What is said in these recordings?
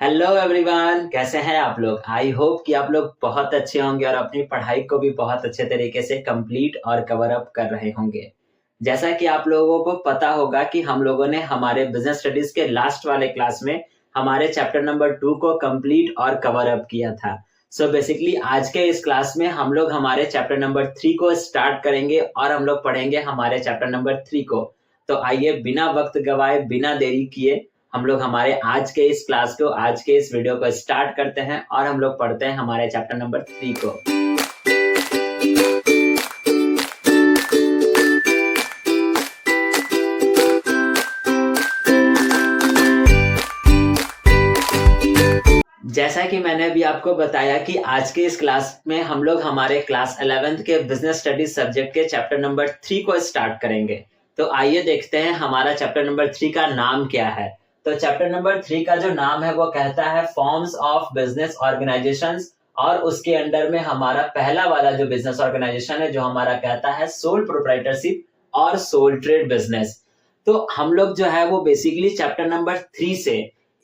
Hello everyone, कैसे हैं आप लोग। आई होप कि आप लोग बहुत अच्छे होंगे और अपनी पढ़ाई को भी बहुत अच्छे तरीके से कंप्लीट और कवर अप कर रहे होंगे। जैसा कि आप लोगों को पता होगा कि हम लोगों ने हमारे बिजनेस स्टडीज के लास्ट वाले क्लास में हमारे चैप्टर नंबर 2 को कंप्लीट और कवर अप किया था। सो बेसिकली आज के इस क्लास में हम लोग हमारे चैप्टर नंबर 3 को स्टार्ट करेंगे और हम लोग पढ़ेंगे हमारे चैप्टर नंबर 3 को। तो आइए बिना वक्त गवाए, बिना देरी किए हम लोग हमारे आज के इस क्लास को, आज के इस वीडियो को स्टार्ट करते हैं और हम लोग पढ़ते हैं हमारे चैप्टर नंबर 3 को। जैसा कि मैंने अभी आपको बताया कि आज के इस क्लास में हम लोग हमारे क्लास 11th के बिजनेस स्टडीज सब्जेक्ट के चैप्टर नंबर 3 को स्टार्ट करेंगे। तो आइए देखते हैं हमारा चैप्टर नंबर 3 का नाम क्या है। तो चैप्टर नंबर 3 का जो नाम है वो कहता है फॉर्म्स ऑफ बिजनेस ऑर्गेनाइजेशंस, और उसके अंडर में हमारा पहला वाला जो बिजनेस ऑर्गेनाइजेशन है जो हमारा कहता है सोल प्रोप्राइटरशिप और सोल ट्रेड बिजनेस। तो हम लोग जो है वो बेसिकली चैप्टर नंबर 3 से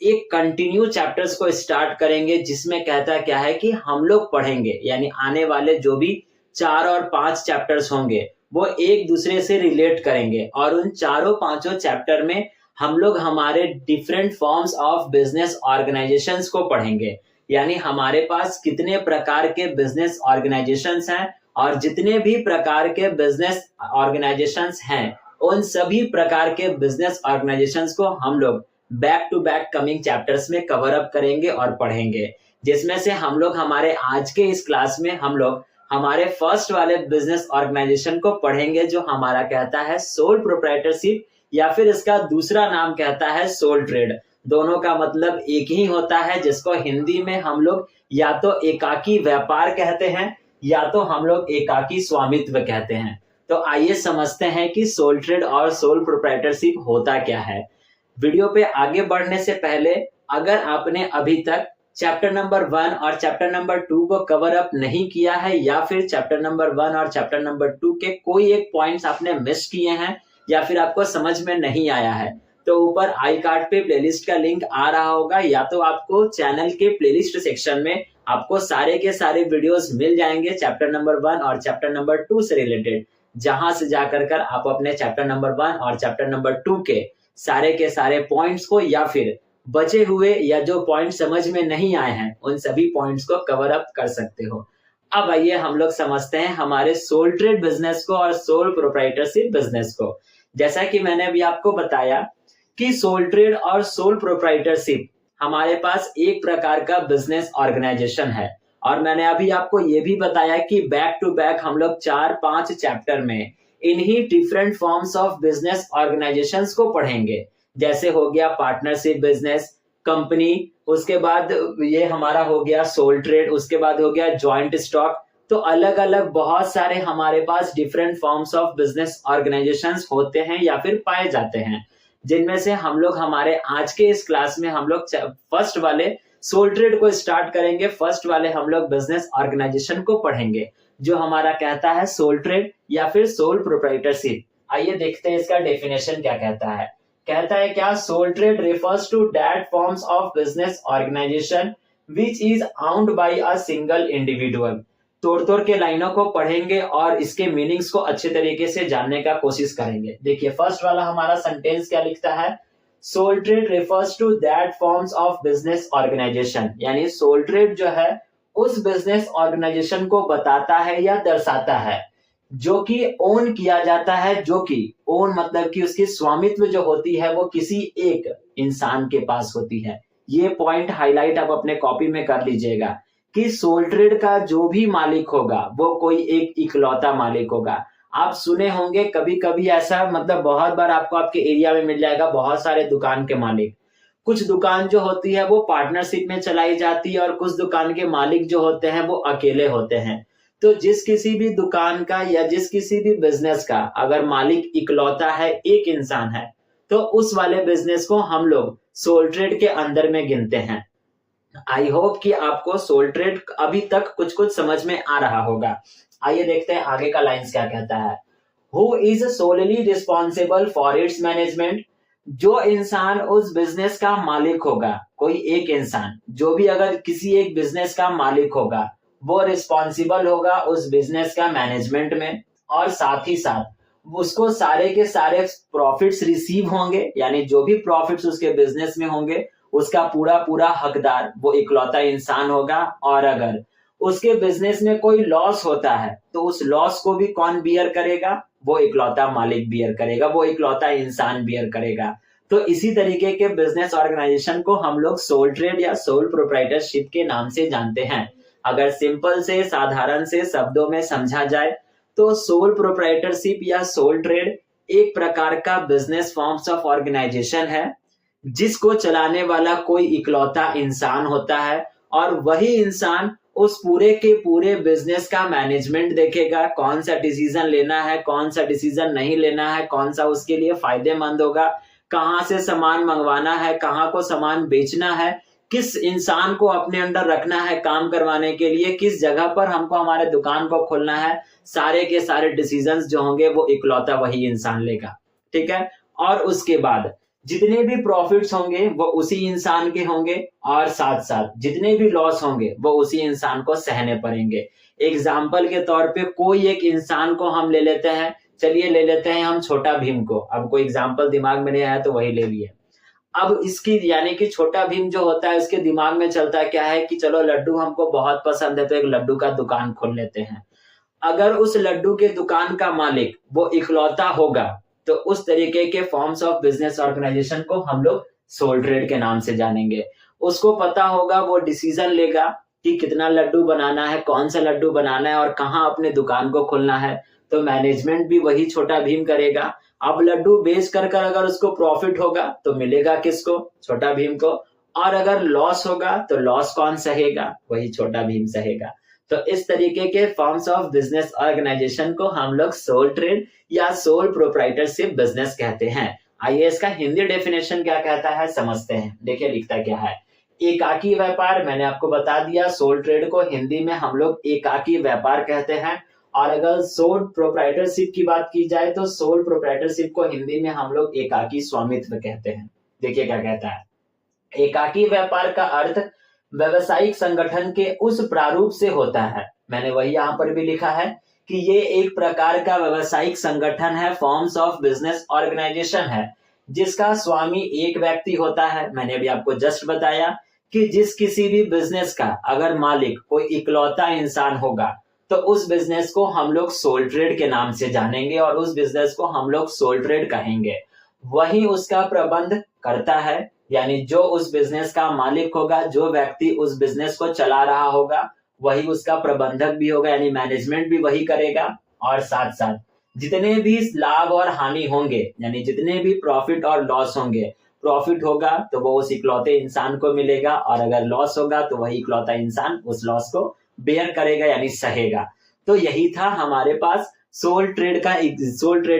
एक कंटिन्यू चैप्टर्स को स्टार्ट करेंगे, जिसमें कहता क्या है कि हम लोग पढ़ेंगे, यानी आने वाले जो भी 4 और 5 चैप्टर्स होंगे वो एक दूसरे से रिलेट करेंगे, और उन चारों पांचों चैप्टर में हम लोग हमारे different forms of business organisations को पढ़ेंगे। यानी हमारे पास कितने प्रकार के बिजनेस ऑर्गेनाइजेशंस हैं, और जितने भी प्रकार के बिजनेस ऑर्गेनाइजेशंस हैं उन सभी प्रकार के बिजनेस ऑर्गेनाइजेशंस को हम लोग back to back coming chapters में कवर अप करेंगे और पढ़ेंगे। जिसमें से हम लोग हमारे आज के इस क्लास में हम लोग हमारे फर्स्ट वाले बिजनेस ऑर्गेनाइजेशन को पढ़ेंगे, जो हमारा कहता है सोल प्रोप्राइटरशिप, या फिर इसका दूसरा नाम कहता है सोल ट्रेड। दोनों का मतलब एक ही होता है, जिसको हिंदी में हम लोग या तो एकाकी व्यापार कहते हैं या तो हम लोग एकाकी स्वामित्व कहते हैं। तो आइए समझते हैं कि सोल ट्रेड और सोल प्रोप्राइटरशिप होता क्या है। वीडियो पे आगे बढ़ने से पहले अगर आपने अभी तक चैप्टर नंबर 1 और चैप्टर नंबर 2 को कवर अप नहीं किया है, या फिर चैप्टर नंबर 1 और चैप्टर नंबर 2 के कोई एक पॉइंट्स आपने मिस किए हैं या फिर आपको समझ में नहीं आया है, तो ऊपर आई कार्ड पे प्लेलिस्ट का लिंक आ रहा होगा, या तो आपको चैनल के प्लेलिस्ट सेक्शन में आपको सारे के सारे वीडियोस मिल जाएंगे चैप्टर नंबर 1 और चैप्टर नंबर 2 से रिलेटेड, जहां से जाकर कर आप अपने चैप्टर नंबर 1 और चैप्टर नंबर 2 के सारे पॉइंट्स को, या फिर बचे हुए या जो पॉइंट समझ में नहीं आए हैं उन सभी पॉइंट्स को कवर अप कर सकते हो। अब आइए हम लोग समझते हैं हमारे सोल ट्रेड बिजनेस को और सोल प्रोप्राइटरशिप बिजनेस को। जैसा कि मैंने अभी आपको बताया कि सोल ट्रेड और सोल प्रोप्राइटरशिप हमारे पास एक प्रकार का बिजनेस ऑर्गेनाइजेशन है, और मैंने अभी आपको ये भी बताया कि बैक टू बैक हम लोग 4-5 चैप्टर में इन्हीं different forms of business organisations को पढ़ेंगे। जैसे हो गया पार्टनरशिप बिजनेस, कंपनी, उसके बाद ये हमारा हो गया सोल ट्रेड, उसके बाद हो गया जॉइंट स्टॉक। तो अलग अलग बहुत सारे हमारे पास different forms of business organisations होते हैं या फिर पाए जाते हैं, जिनमें से हम लोग हमारे आज के इस क्लास में हम लोग फर्स्ट वाले सोल ट्रेड को स्टार्ट करेंगे। फर्स्ट वाले हम लोग बिजनेस ऑर्गेनाइजेशन को पढ़ेंगे जो हमारा कहता है सोल ट्रेड या फिर सोल प्रोप्राइटरशिप। आइए देखते हैं इसका डेफिनेशन क्या कहता है। कहता है क्या, sole trade refers to that forms of business organisation which is owned by a single individual. तोड़ तोड़ के लाइनों को पढ़ेंगे और इसके मीनिंग्स को अच्छे तरीके से जानने का कोशिश करेंगे। देखिए फर्स्ट वाला हमारा सेंटेंस क्या लिखता है, sole trade refers to that forms of business organisation, यानी सोल ट्रेड जो है उस बिजनेस ऑर्गेनाइजेशन को बताता है या दर्शाता है जो कि ओन किया जाता है, जो कि ओन मतलब कि उसकी स्वामित्व जो होती है वो किसी एक इंसान के पास होती है। ये पॉइंट हाईलाइट आप अपने कॉपी में कर लीजिएगा कि सोल ट्रेड का जो भी मालिक होगा वो कोई एक इकलौता मालिक होगा। आप सुने होंगे कभी कभी ऐसा, मतलब बहुत बार आपको आपके एरिया में मिल जाएगा बहुत सारे दुकान के मालिक। कुछ दुकान जो होती है वो पार्टनरशिप में चलाई जाती है और कुछ दुकान के मालिक जो होते हैं वो अकेले होते हैं। तो जिस किसी भी दुकान का या जिस किसी भी बिजनेस का अगर मालिक इकलौता है, एक इंसान है, तो उस वाले बिजनेस को हम लोग सोल ट्रेड के अंदर में गिनते हैं। आई होप कि आपको सोल ट्रेड अभी तक कुछ कुछ समझ में आ रहा होगा। आइए देखते हैं आगे का लाइंस क्या कहता है। Who is solely responsible for its management, जो इंसान उस बिजनेस का मालिक होगा, कोई एक इंसान जो भी अगर किसी एक बिजनेस का मालिक होगा, वो रिस्पॉन्सिबल होगा उस बिजनेस का मैनेजमेंट में, और साथ ही साथ उसको सारे के सारे प्रॉफिट्स रिसीव होंगे, यानी जो भी प्रॉफिट्स उसके बिजनेस में होंगे उसका पूरा पूरा हकदार वो इकलौता इंसान होगा। और अगर उसके बिजनेस में कोई लॉस होता है तो उस लॉस को भी कौन बियर करेगा? वो इकलौता मालिक बियर करेगा, वो इकलौता इंसान बियर करेगा। तो इसी तरीके के बिजनेस ऑर्गेनाइजेशन को हम लोग सोल ट्रेड या सोल प्रोप्राइटरशिप के नाम से जानते हैं। अगर सिंपल से साधारण से शब्दों में समझा जाए तो सोल प्रोप्राइटरशिप या सोल ट्रेड एक प्रकार का बिजनेस फॉर्म्स ऑफ ऑर्गेनाइजेशन है जिसको चलाने वाला कोई इकलौता इंसान होता है, और वही इंसान उस पूरे के पूरे बिजनेस का मैनेजमेंट देखेगा, कौन सा डिसीजन लेना है, कौन सा डिसीजन नहीं लेना है, कौन सा उसके लिए फायदेमंद होगा, कहाँ से सामान मंगवाना है, कहाँ को सामान बेचना है, किस इंसान को अपने अंडर रखना है काम करवाने के लिए, किस जगह पर हमको हमारे दुकान को खोलना है, सारे के सारे डिसीजंस जो होंगे वो इकलौता वही इंसान लेगा। ठीक है। और उसके बाद जितने भी प्रॉफिट्स होंगे वो उसी इंसान के होंगे, और साथ साथ जितने भी लॉस होंगे वो उसी इंसान को सहने पड़ेंगे। एग्जाम्पल के तौर पे कोई एक इंसान को हम ले लेते हैं, चलिए ले लेते हैं हम छोटा भीम को। अब कोई एग्जाम्पल दिमाग में नहीं आया तो वही ले लिए। अब इसकी यानी कि छोटा भीम जो होता है उसके दिमाग में चलता क्या है कि चलो लड्डू हमको बहुत पसंद है तो एक लड्डू का दुकान खोल लेते हैं। अगर उस लड्डू के दुकान का मालिक वो इकलौता होगा तो उस तरीके के फॉर्म्स ऑफ बिजनेस ऑर्गेनाइजेशन को हम लोग सोल ट्रेड के नाम से जानेंगे। उसको पता होगा, वो डिसीजन लेगा कि कितना लड्डू बनाना है, कौन सा लड्डू बनाना है और कहाँ अपने दुकान को खोलना है। तो मैनेजमेंट भी वही छोटा भीम करेगा। अब लड्डू बेच कर अगर उसको प्रॉफिट होगा तो मिलेगा किसको? छोटा भीम को। और अगर लॉस होगा तो लॉस कौन सहेगा? वही छोटा भीम सहेगा। तो इस तरीके के फॉर्म्स ऑफ बिजनेस ऑर्गेनाइजेशन को हम लोग सोल ट्रेड या सोल प्रोप्राइटरशिप बिजनेस कहते हैं। आइए इसका हिंदी डेफिनेशन क्या कहता है समझते हैं। देखिए लिखता क्या है। एकाकी व्यापार, मैंने आपको बता दिया सोल ट्रेड को हिंदी में हम लोग एकाकी व्यापार कहते हैं। और अगर सोल प्रोप्राइटरशिप की बात की जाए तो सोल प्रोप्राइटरशिप को हिंदी में हम लोग एकाकी स्वामित्व कहते हैं। देखिए क्या कहता है। एकाकी व्यापार का अर्थ व्यवसायिक संगठन के उस प्रारूप से होता है। मैंने वही यहाँ पर भी लिखा है कि ये एक प्रकार का व्यवसायिक संगठन है, फॉर्म्स ऑफ बिजनेस ऑर्गेनाइजेशन है, जिसका स्वामी एक व्यक्ति होता है। मैंने अभी आपको जस्ट बताया कि जिस किसी भी बिजनेस का अगर मालिक कोई इकलौता इंसान होगा तो उस बिजनेस को हम लोग सोल ट्रेड के नाम से जानेंगे और उस बिजनेस को हम लोग सोल ट्रेड कहेंगे। वही उसका प्रबंध करता है, यानी जो उस बिजनेस का मालिक होगा, जो व्यक्ति उस बिजनेस को चला रहा होगा वही उसका प्रबंधक भी होगा, यानी मैनेजमेंट भी वही करेगा। और साथ साथ जितने भी लाभ और हानि होंगे, यानी जितने भी प्रॉफिट और लॉस होंगे, प्रॉफिट होगा तो वो उस इकलौते इंसान को मिलेगा और अगर लॉस होगा तो वही इकलौता इंसान उस लॉस को बेयर करेगा यानी सहेगा। तो यही था हमारे पास सोल ट्रेड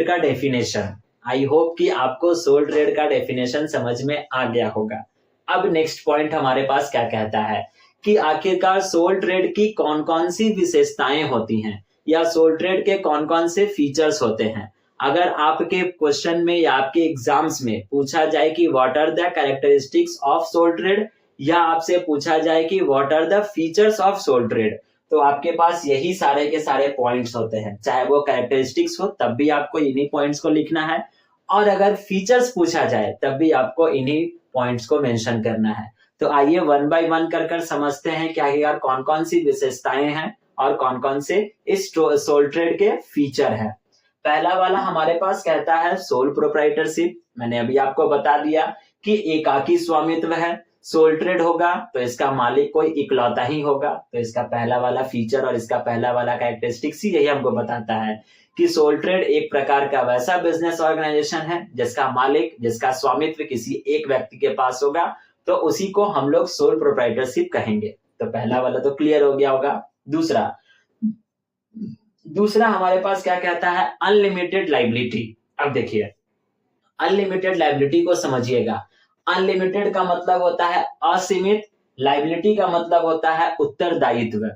का डेफिनेशन। आई होप कि आपको सोल ट्रेड का डेफिनेशन समझ में आ गया होगा। अब नेक्स्ट पॉइंट हमारे पास क्या कहता है कि आखिरकार सोल ट्रेड की कौन कौन सी विशेषताएं होती हैं या सोल ट्रेड के कौन कौन से फीचर्स होते हैं। अगर आपके क्वेश्चन में या आपके एग्जाम्स में पूछा जाए कि what are the characteristics of sole trade, या आपसे पूछा जाए कि what are the features of sole trade, तो आपके पास यही सारे के सारे पॉइंट्स होते हैं। चाहे वो कैरेक्टरिस्टिक्स हो तब भी आपको इन्हीं पॉइंट्स को लिखना है, और अगर फीचर्स पूछा जाए तब भी आपको इन्हीं पॉइंट्स को मेंशन करना है। तो आइए वन बाय वन कर समझते हैं कि आखिरकार कौन कौन सी विशेषताएं हैं और कौन कौन से इस सोल ट्रेड के फीचर हैं। पहला वाला हमारे पास कहता है सोल प्रोप्राइटरशिप। मैंने अभी आपको बता दिया कि एकाकी स्वामित्व है। सोल ट्रेड होगा तो इसका मालिक कोई इकलौता ही होगा, तो इसका पहला वाला फीचर और इसका पहला वाला कैरेक्टरिस्टिक्स ही यही हमको बताता है कि सोल ट्रेड एक प्रकार का वैसा बिजनेस ऑर्गेनाइजेशन है जिसका मालिक, जिसका स्वामित्व किसी एक व्यक्ति के पास होगा, तो उसी को हम लोग सोल प्रोप्राइटरशिप कहेंगे। तो पहला वाला तो क्लियर हो गया होगा। दूसरा हमारे पास क्या कहता है, अनलिमिटेड लायबिलिटी। अब देखिए अनलिमिटेड लायबिलिटी को समझिएगा। अनलिमिटेड का मतलब होता है असीमित, लायबिलिटी का मतलब होता है उत्तरदायित्व।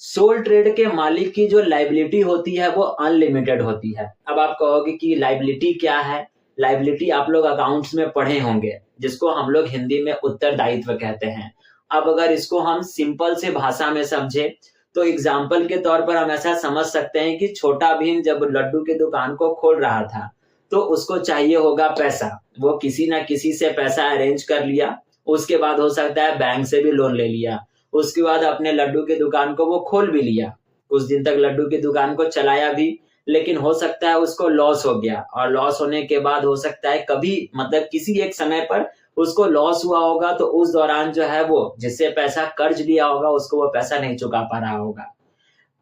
सोल ट्रेड के मालिक की जो लायबिलिटी होती है वो अनलिमिटेड होती है। अब आप कहोगे कि लायबिलिटी क्या है, लाइबिलिटी आप लोग अकाउंट्स में पढ़े होंगे, जिसको हम लोग हिंदी में उत्तरदायित्व कहते हैं। अब अगर इसको हम सिंपल से भाषा में समझे तो एग्जाम्पल के तौर पर हम ऐसा समझ सकते हैं कि छोटा भीम जब लड्डू की दुकान को खोल रहा था तो उसको चाहिए होगा पैसा। वो किसी ना किसी से पैसा अरेंज कर लिया, उसके बाद हो सकता है बैंक से भी लोन ले लिया, उसके बाद अपने लड्डू की दुकान को वो खोल भी लिया, कुछ दिन तक लड्डू की दुकान को चलाया भी, लेकिन हो सकता है उसको लॉस हो गया और लॉस होने के बाद हो सकता है कभी मतलब किसी एक समय पर उसको लॉस हुआ होगा तो उस दौरान जो है वो जिससे पैसा कर्ज लिया होगा उसको वो पैसा नहीं चुका पा रहा होगा।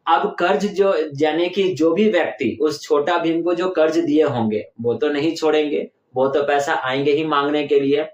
अब कर्ज जो यानी कि जो भी व्यक्ति उस छोटा भीम को जो कर्ज दिए होंगे वो तो नहीं छोड़ेंगे, वो तो पैसा आएंगे ही मांगने के लिए।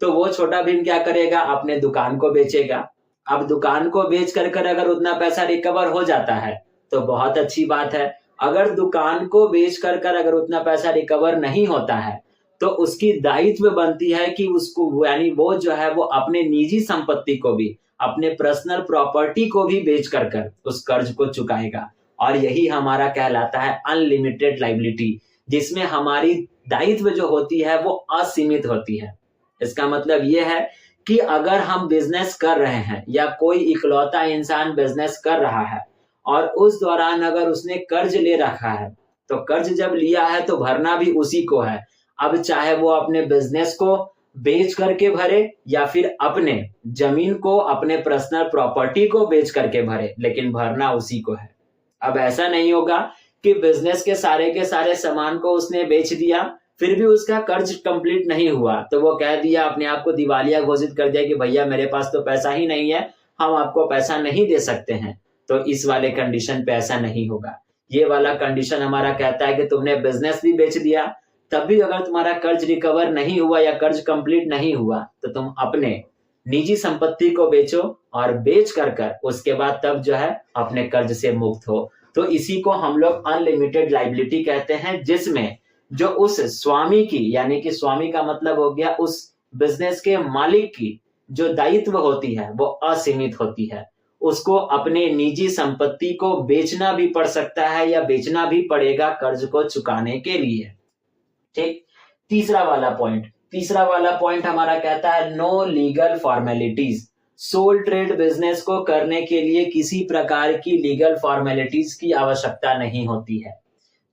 तो वो छोटा भीम क्या करेगा, अपने दुकान को बेचेगा। अब दुकान को बेच कर अगर उतना पैसा रिकवर हो जाता है तो बहुत अच्छी बात है। अगर दुकान को बेच कर अगर उतना पैसा रिकवर नहीं होता है तो उसकी दायित्व बनती है कि उसको यानी वो जो है वो अपने निजी संपत्ति को भी, अपने पर्सनल प्रॉपर्टी को भी बेच कर उस कर्ज को चुकाएगा। और यही हमारा कहलाता है अनलिमिटेड लाइबिलिटी, जिसमें हमारी दायित्व जो होती है वो असीमित होती है। इसका मतलब ये है कि अगर हम बिजनेस कर रहे हैं या कोई इकलौता इंसान बिजनेस कर रहा है और उस दौरान अगर उसने कर्ज ले रखा है तो कर्ज जब लिया है तो भरना भी उसी को है। अब चाहे वो अपने बिजनेस को बेच करके भरे या फिर अपने जमीन को, अपने पर्सनल प्रॉपर्टी को बेच करके भरे, लेकिन भरना उसी को है। अब ऐसा नहीं होगा कि बिजनेस के सारे सामान को उसने बेच दिया फिर भी उसका कर्ज कंप्लीट नहीं हुआ तो वो कह दिया, अपने आप को दिवालिया घोषित कर दिया कि भैया मेरे पास तो पैसा ही नहीं है, हम आपको पैसा नहीं दे सकते हैं। तो इस वाले कंडीशन पे ऐसा नहीं होगा। ये वाला कंडीशन हमारा कहता है कि तुमने बिजनेस भी बेच दिया तब भी अगर तुम्हारा कर्ज रिकवर नहीं हुआ या कर्ज कंप्लीट नहीं हुआ तो तुम अपने निजी संपत्ति को बेचो और बेच कर उसके बाद तब जो है अपने कर्ज से मुक्त हो। तो इसी को हम लोग अनलिमिटेड लाइबिलिटी कहते हैं, जिसमें जो उस स्वामी की, यानी कि स्वामी का मतलब हो गया उस बिजनेस के मालिक की जो दायित्व होती है वो असीमित होती है। उसको अपने निजी संपत्ति को बेचना भी पड़ सकता है या बेचना भी पड़ेगा कर्ज को चुकाने के लिए। ठीक, तीसरा वाला पॉइंट हमारा कहता है no legal formalities. Sole trade business को करने के लिए किसी प्रकार की लीगल फॉर्मेलिटीज की आवश्यकता नहीं होती है।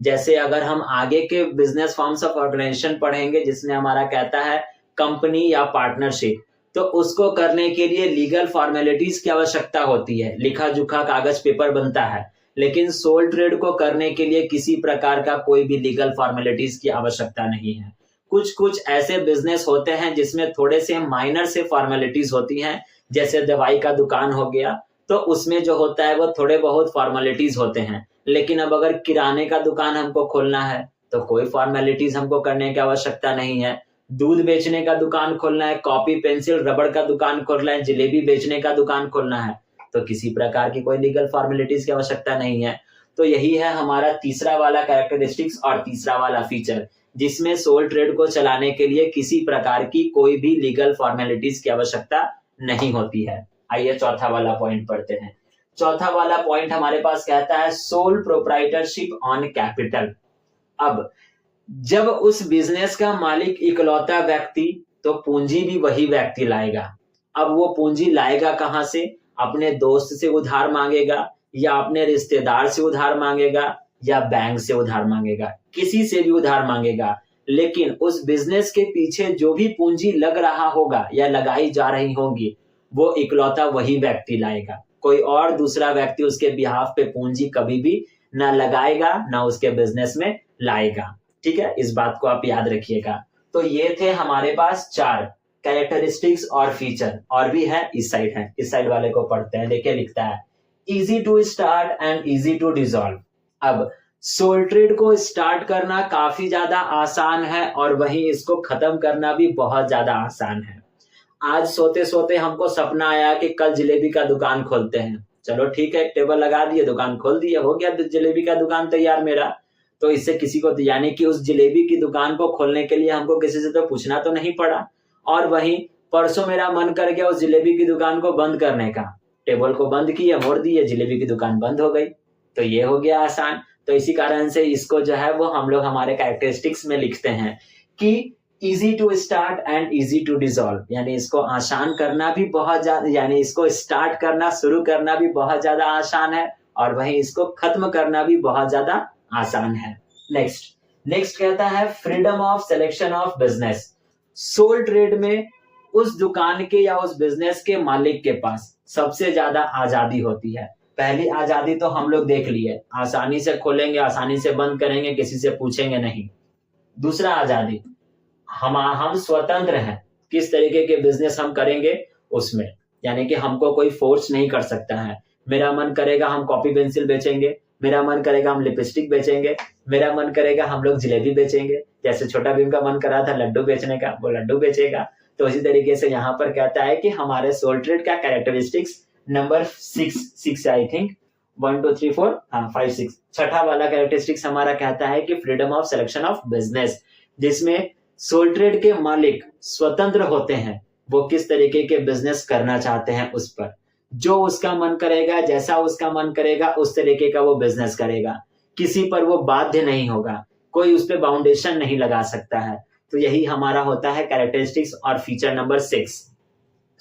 जैसे अगर हम आगे के बिजनेस फॉर्म्स ऑफ ऑर्गेनाइजेशन पढ़ेंगे जिसमें हमारा कहता है कंपनी या पार्टनरशिप, तो उसको करने के लिए लीगल फॉर्मेलिटीज की आवश्यकता होती है, लिखा जुखा कागज पेपर बनता है। लेकिन सोल ट्रेड को करने के लिए किसी प्रकार का कोई भी लीगल फॉर्मेलिटीज की आवश्यकता नहीं है। कुछ ऐसे बिजनेस होते हैं जिसमें थोड़े से माइनर से फॉर्मेलिटीज होती हैं, जैसे दवाई का दुकान हो गया तो उसमें जो होता है वो थोड़े बहुत फॉर्मेलिटीज होते हैं। लेकिन अब अगर किराने का दुकान हमको खोलना है तो कोई फॉर्मेलिटीज हमको करने की आवश्यकता नहीं है। दूध बेचने का दुकान खोलना है, कॉपी पेंसिल रबड़ का दुकान खोलना है, जलेबी बेचने का दुकान खोलना है, तो किसी प्रकार की कोई लीगल फॉर्मेलिटीज की आवश्यकता नहीं है। तो यही है हमारा तीसरा वाला कैरेक्टरिस्टिक्स और तीसरा वाला फीचर, जिसमें सोल ट्रेड को चलाने के लिए किसी प्रकार की कोई भी लीगल फॉर्मेलिटीज की आवश्यकता नहीं होती है। आइए चौथा वाला पॉइंट पढ़ते हैं। चौथा वाला पॉइंट हमारे पास कहता है सोल प्रोप्राइटरशिप ऑन कैपिटल। अब जब उस बिजनेस का मालिक इकलौता व्यक्ति, तो पूंजी भी वही व्यक्ति लाएगा। अब वो पूंजी लाएगा कहां से? अपने दोस्त से उधार मांगेगा या अपने रिश्तेदार से उधार मांगेगा या बैंक से उधार मांगेगा, किसी से भी उधार मांगेगा। लेकिन उस बिजनेस के पीछे जो भी पूंजी लग रहा होगा या लगाई जा रही होगी वो इकलौता वही व्यक्ति लाएगा। कोई और दूसरा व्यक्ति उसके बिहाफ पे पूंजी कभी भी ना लगाएगा ना उसके बिजनेस में लाएगा। ठीक है, इस बात को आप याद रखिएगा। तो ये थे हमारे पास 4 कैरेक्टरिस्टिक्स और फीचर, और भी है इस साइड वाले को पढ़ते हैं। देखिए लिखता है easy to start and easy to dissolve. अब सोल ट्रेड को स्टार्ट करना काफी ज्यादा आसान है और वहीं इसको खत्म करना भी बहुत ज्यादा आसान है। आज सोते सोते हमको सपना आया कि कल जलेबी का दुकान खोलते हैं। चलो ठीक है, टेबल लगा दिए, दुकान खोल दिए, हो गया जलेबी का दुकान तैयार मेरा। तो इससे किसी को, यानी कि उस जलेबी की दुकान को खोलने के लिए हमको किसी से तो पूछना तो नहीं पड़ा। और वहीं परसों मेरा मन कर गया उस जलेबी की दुकान को बंद करने का, टेबल को बंद किया, मोड़ दिए, जलेबी की दुकान बंद हो गई। तो ये हो गया आसान। तो इसी कारण से इसको जो है वो हम लोग हमारे कैरेक्टरिस्टिक्स में लिखते हैं कि easy to start and easy to dissolve, यानी इसको आसान करना भी बहुत ज्यादा, यानी इसको स्टार्ट करना, शुरू करना भी बहुत ज्यादा आसान है और वहीं इसको खत्म करना भी बहुत ज्यादा आसान है। नेक्स्ट कहता है freedom of selection of business. Sole trade में उस दुकान के या उस बिजनेस के मालिक के पास सबसे ज्यादा आजादी होती है। पहली आजादी तो हम लोग देख लिए, आसानी से खोलेंगे, आसानी से बंद करेंगे, किसी से पूछेंगे नहीं। दूसरा आजादी, हम स्वतंत्र हैं, किस तरीके के बिजनेस हम करेंगे उसमें, यानी कि हमको कोई फोर्स नहीं कर सकता है। मेरा मन करेगा हम कॉपी पेंसिल बेचेंगे, मेरा मन करेगा हम लिपस्टिक बेचेंगे, मेरा मन करेगा हम लोग जलेबी बेचेंगे, जैसे छोटा भीम का मन करा था लड्डू बेचने का, वो लड्डू बेचेगा। तो इसी तरीके से यहाँ पर कहता है कि हमारे सोल ट्रेड का कैरेक्टरिस्टिक्स नंबर 6 आई थिंक 1 2 3 4 5 6 छठा वाला कैरेक्टरिस्टिक्स हमारा कहता है कि freedom of selection of business, जिसमें सोल ट्रेड के मालिक स्वतंत्र होते हैं, वो किस तरीके के बिजनेस करना चाहते हैं उस पर जो उसका मन करेगा, जैसा उसका मन करेगा उस तरीके का वो बिजनेस करेगा, किसी पर वो बाध्य नहीं होगा, कोई उस पर बाउंडेशन नहीं लगा सकता है। तो यही हमारा होता है कैरेक्टरिस्टिक्स और फीचर नंबर 6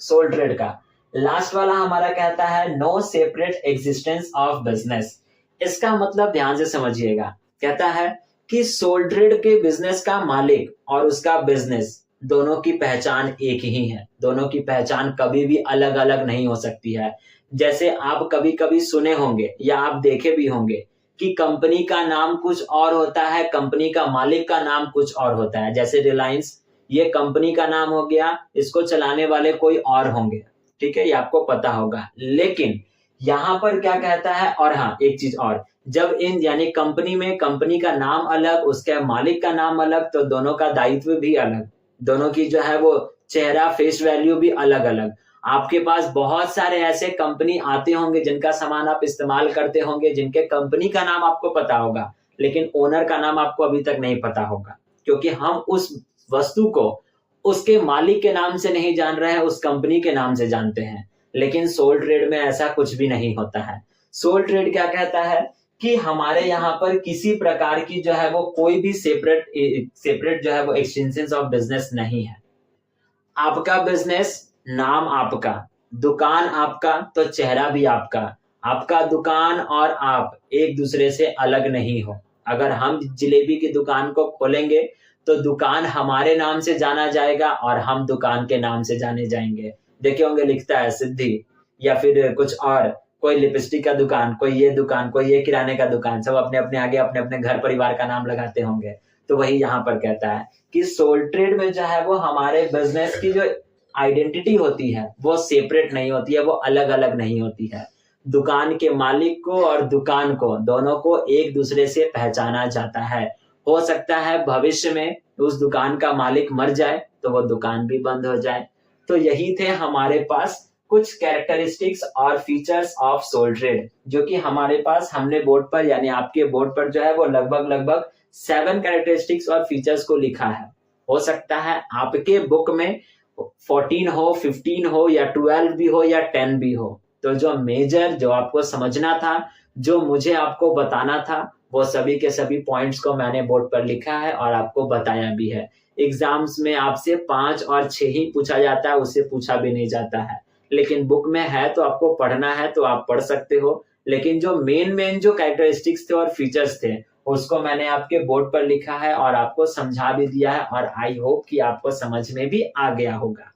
सोल ट्रेड का। लास्ट वाला हमारा कहता है no separate existence of business. इसका मतलब ध्यान से समझिएगा, कहता है कि सोल ट्रेड के बिजनेस का मालिक और उसका बिजनेस दोनों की पहचान एक ही है, दोनों की पहचान कभी भी अलग अलग नहीं हो सकती है। जैसे आप कभी कभी सुने होंगे या आप देखे भी होंगे कि कंपनी का नाम कुछ और होता है, कंपनी का मालिक का नाम कुछ और होता है। जैसे रिलायंस, ये कंपनी का नाम हो गया, इसको चलाने वाले कोई और होंगे, ठीक है, ये आपको पता होगा। लेकिन यहाँ पर क्या कहता है, और हाँ एक चीज और, जब इन यानी कंपनी में कंपनी का नाम अलग, उसके मालिक का नाम अलग, तो दोनों का दायित्व भी अलग, दोनों की जो है वो चेहरा फेस वैल्यू भी अलग अलग। आपके पास बहुत सारे ऐसे कंपनी आते होंगे जिनका सामान आप इस्तेमाल करते होंगे, जिनके कंपनी का नाम आपको पता होगा लेकिन ओनर का नाम आपको अभी तक नहीं पता होगा, क्योंकि हम उस वस्तु को उसके मालिक के नाम से नहीं जान रहे हैं, उस कंपनी के नाम से जानते हैं। लेकिन सोल ट्रेड में ऐसा कुछ भी नहीं होता है। सोल ट्रेड क्या कहता है कि हमारे यहाँ पर किसी प्रकार की जो है वो कोई भी सेपरेट जो है वो एक्सटेंशन ऑफ बिजनेस नहीं है। आपका बिजनेस, नाम आपका, दुकान आपका, तो चेहरा भी आपका। आपका दुकान और आप एक दूसरे से अलग नहीं हो। अगर हम जलेबी की दुकान को खोलेंगे तो दुकान हमारे नाम से जाना जाएगा और हम दुकान के नाम से जाने जाएंगे। देखे होंगे लिखता है सिद्धि, या फिर कुछ और, कोई लिपस्टिक का दुकान, कोई ये दुकान, कोई ये किराने का दुकान, सब अपने अपने आगे अपने अपने घर परिवार का नाम लगाते होंगे। तो वही यहाँ पर कहता है कि सोल ट्रेड में जो है वो हमारे बिजनेस की जो आइडेंटिटी होती है वो सेपरेट नहीं होती है, वो अलग अलग नहीं होती है। दुकान के मालिक को और दुकान को, दोनों को एक दूसरे से पहचाना जाता है। हो सकता है भविष्य में उस दुकान का मालिक मर जाए तो वो दुकान भी बंद हो जाए। तो यही थे हमारे पास कुछ कैरेक्टरिस्टिक्स और फीचर्स ऑफ सोल ट्रेड, जो कि हमारे पास हमने बोर्ड पर यानी आपके बोर्ड पर जो है वो लगभग 7 कैरेक्टरिस्टिक्स और फीचर्स को लिखा है। हो सकता है आपके बुक में 14 हो, 15 हो या 12 भी हो या 10 भी हो। तो जो मेजर, जो आपको समझना था, जो मुझे आपको बताना था, वो सभी के सभी पॉइंट्स को मैंने बोर्ड पर लिखा है और आपको बताया भी है। एग्जाम्स में आपसे 5 और 6 ही पूछा जाता है, उससे पूछा भी नहीं जाता है। लेकिन बुक में है तो आपको पढ़ना है तो आप पढ़ सकते हो। लेकिन जो मेन जो कैरेक्टरिस्टिक्स थे और फीचर्स थे उसको मैंने आपके बोर्ड पर लिखा है और आपको समझा भी दिया है, और आई होप कि आपको समझ में भी आ गया होगा।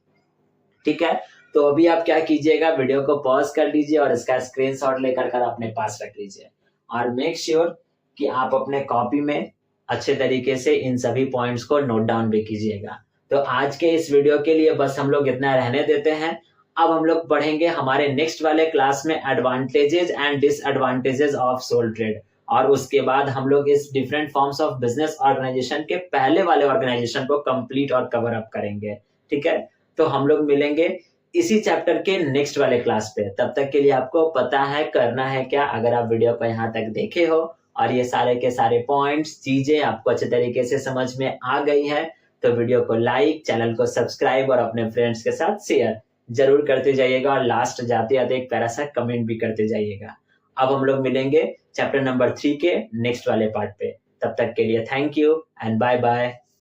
ठीक है, तो अभी आप क्या कीजिएगा, वीडियो को पॉज कर लीजिए और इसका स्क्रीनशॉट लेकर कर अपने पास रख लीजिए, और मेक श्योर कि आप अपने कॉपी में अच्छे तरीके से इन सभी पॉइंट्स को नोट डाउन भी कीजिएगा। तो आज के इस वीडियो के लिए बस हम लोग इतना रहने देते हैं। अब हम लोग पढ़ेंगे हमारे नेक्स्ट वाले क्लास में advantages and disadvantages of sole trade, और उसके बाद हम लोग इस different forms of business organisation के पहले वाले ऑर्गेनाइजेशन को कंप्लीट और कवर अप करेंगे। ठीक है, तो हम लोग मिलेंगे इसी चैप्टर के नेक्स्ट वाले क्लास पे। तब तक के लिए आपको पता है करना है क्या, अगर आप वीडियो को यहाँ तक देखे हो और ये सारे के सारे पॉइंट्स, चीजें आपको अच्छे तरीके से समझ में आ गई है, तो वीडियो को लाइक, चैनल को सब्सक्राइब और अपने फ्रेंड्स के साथ शेयर जरूर करते जाइएगा, और लास्ट जाते जाते एक प्यारा सा कमेंट भी करते जाइएगा। अब हम लोग मिलेंगे चैप्टर नंबर 3 के नेक्स्ट वाले पार्ट पे। तब तक के लिए thank you and bye bye.